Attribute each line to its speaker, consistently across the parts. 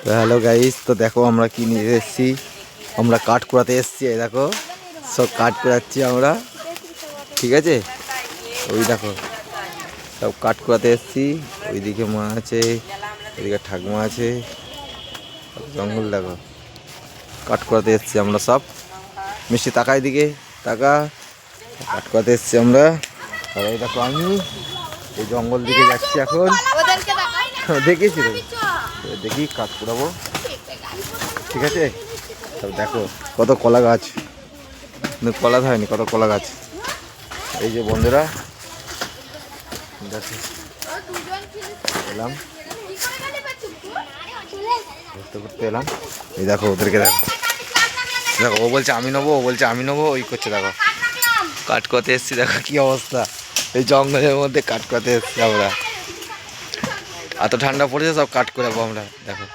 Speaker 1: তো hello guys, তো দেখো আমরা কি নিয়ে এসেছি। আমরা কাঠ কুড়াতে এসেছি। এই দেখো সব কাঠ কুড়াচ্ছি আমরা, ঠিক আছে। ওই দেখো সব কাঠ কুড়াতে এসেছি। ওইদিকে মা আছে, এদিকে ঠাকুমা আছে, জঙ্গল দেখো। কাঠ কুড়াতে এসেছি আমরা সব। মিষ্টি টাকা, এদিকে টাকা। কাঠ কুড়াতে এসেছি আমরা। আর এই দেখো আমি এই জঙ্গল দিকে যাচ্ছি এখন। দেখেছি দেখি কাঠ কুড়াবো, ঠিক আছে। তবে দেখো কত কলা গাছ, কিন্তু কলা হয়নি, কত কলা গাছ। এই যে বন্ধুরা দেখো এলাম, ঘুরতে ঘুরতে এলাম। এই দেখো ওদেরকে দেখো, দেখো ও বলছে আমি নেবো, ও বলছে আমি নেবো, ওই করছে। দেখো কাঠ কুড়াতে এসছি, দেখো কি অবস্থা। এই জঙ্গলের মধ্যে কাঠ কুড়াতে এসছি আমরা। এত ঠান্ডা পড়েছে, সব কাঠ কুড়াবো আমরা। দেখো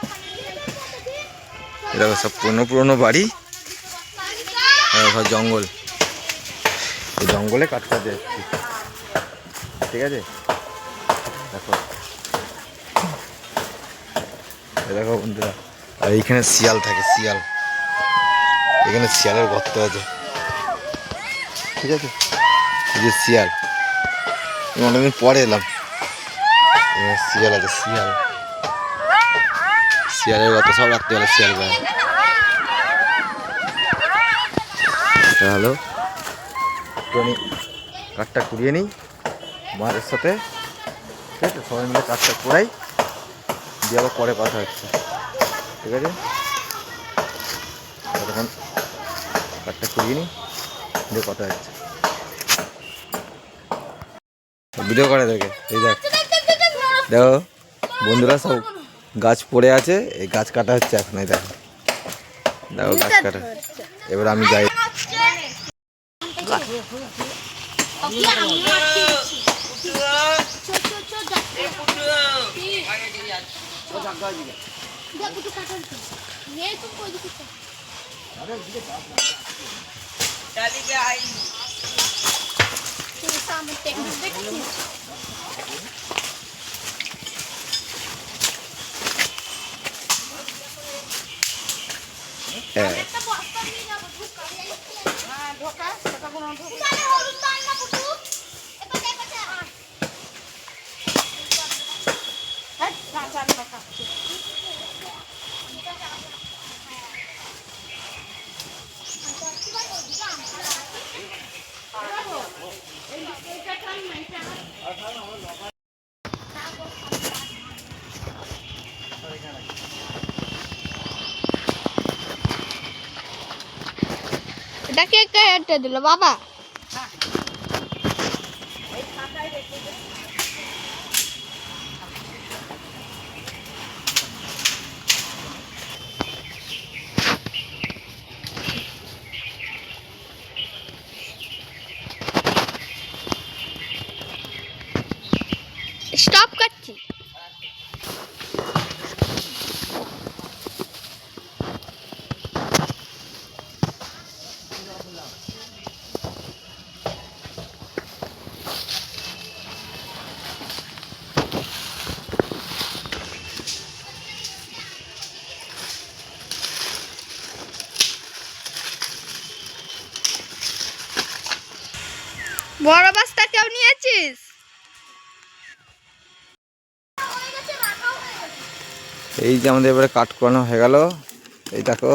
Speaker 1: দেখো সব পুরনো পুরনো বাড়ি, সব জঙ্গল। এই জঙ্গলে কাঠ কুড়াতে এসছি, ঠিক আছে। দেখো দেখো বন্ধুরা, আর এইখানে শিয়াল থাকে, শিয়াল। এখানে শিয়ালের গর্ত আছে, ঠিক আছে। এই যে শিয়াল, অনেকদিন পরে এলাম। শিয়াল আছে, শিয়াল, শিয়ালের গর্ত। সব রাত্রিবেলা শিয়াল বেড়ায়। হ্যালো, একটুখানি কাঠটা কুড়িয়ে নিই মায়ের সাথে, ঠিক আছে। সবাই মিলে কাঠটা কুড়াই, দিয়ে আবার পরে কথা হচ্ছে, ঠিক আছে। তখন কাঠটা কুড়িয়ে নিই, দিয়ে কথা হচ্ছে। ভিডিও করে দেখে, এই দেখ দেখো বন্ধুরা, সব গাছ পড়ে আছে। এই গাছ কাটা হচ্ছে এখন। এই দেখো দেখো গাছ কাটা। এবার আমি যাই।
Speaker 2: এটা কে কেটে দিল বাবা? স্টপ করছি। বড় বস্তা কেউ নিয়েছিস?
Speaker 1: এই যে আমাদের এবারে কাঠ কুড়ানো হয়ে গেল। এই দেখো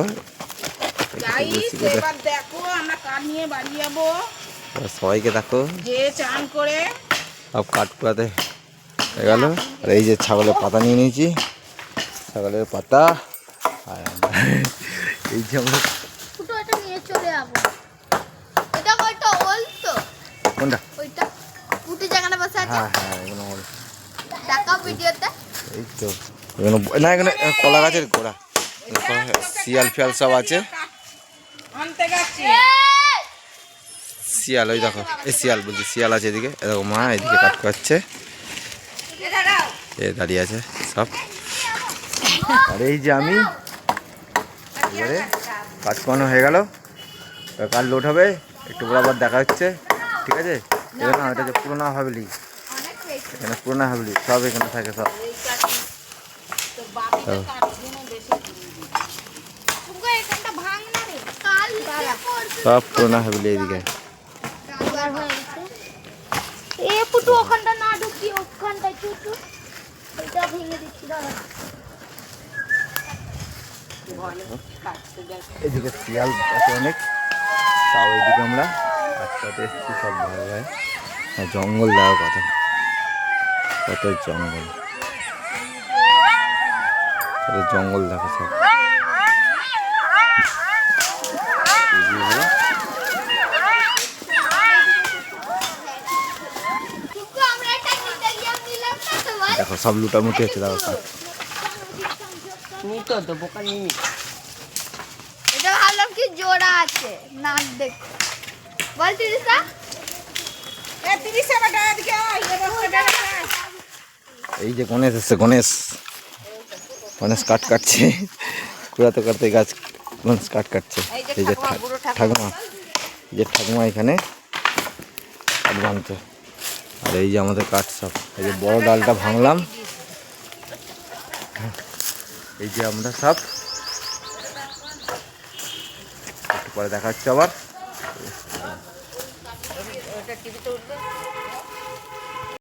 Speaker 3: এবার দেখো আমরা কাঠ নিয়ে বাড়ি যাবো।
Speaker 1: সবাইকে দেখো,
Speaker 3: যে চান করে
Speaker 1: সব কাঠ কুড়াতে হয়ে গেল। আর এই যে ছাগলের পাতা নিয়ে নিয়েছি, ছাগলের পাতা। আর এই যে আমরা
Speaker 2: ফুটো এটা নিয়ে চলে যাবো। এটা কয়টা ওল তো?
Speaker 1: কোনটা?
Speaker 2: ওইটা ফুটো জায়গাটা বসে আছে।
Speaker 1: হ্যাঁ হ্যাঁ, এগুলো ওল।
Speaker 2: দেখাও ভিডিওতে।
Speaker 1: এই তো এগুলো না, এখানে কলা গাছের গোড়া। শিয়াল ফিয়াল সব আছে।
Speaker 3: আনতে গেছি।
Speaker 1: শিয়াল, ওই দেখো এই শিয়াল বলছি, শিয়াল আছে এদিকে। দেখো মা এদিকে কাঠ কুড়াচ্ছে, এ দাঁড়িয়ে আছে সব। আর এই যে আমি, এবারে কাঠ কুড়ানো হয়ে গেল। কাল লোড হবে, একটু পর আবার দেখা হচ্ছে, ঠিক আছে। এটা না, এটা যে পুরোনো হাভেলি, এখানে পুরোনো হাভেলি সব এখানে থাকে সব।
Speaker 3: তো বাপিতে কাঠগুলো বেশি
Speaker 2: तुमको एकांटा भांग ना रे काल
Speaker 1: সব পুরোনো হাবিলি এদিকে।
Speaker 2: এ ফুটু ওখানটা না ঢুকি ওখানটা চুচু এটা ভেঙে দিচ্ছি দাদা
Speaker 1: এদিকে শিয়াল আছে অনেক, তাও এদিকে আমরা একসাথে এসেছি সব ভাই ভাই। হ্যাঁ, জঙ্গল দেওয়ার কথা, কত জঙ্গল, কত জঙ্গল দেখো সব।
Speaker 2: तुमको আমরা একটা নিতে গিয়ে নিলাম না তো বল
Speaker 1: দেখো সব লুটামুটি হচ্ছে দেখো কাঠ।
Speaker 3: নিতো তো বোকা নিয়ে
Speaker 2: এটা ভাবলাম কি জোড়া আছে নাক দেখো বল তিরিশা
Speaker 3: এ 30 টাকা গায়ে দিকে আয় এ বসে বেড়ে
Speaker 1: এই যে গণেশ এসছে, গণেশ গণেশ কাঠ কাটছে, কুড়াতে কাটতে গাছ গণেশ কাঠ কাটছে। এই যে ঠাকুমা, এই যে ঠাকুমা এখানে কাঠ ভাঙছে। আর এই যে আমাদের কাঠ সব, এই যে বড় ডালটা ভাঙলাম, এই যে আমরা সব একটু পরে দেখা হচ্ছে আবার।
Speaker 3: ওটা টিভিতে উঠবে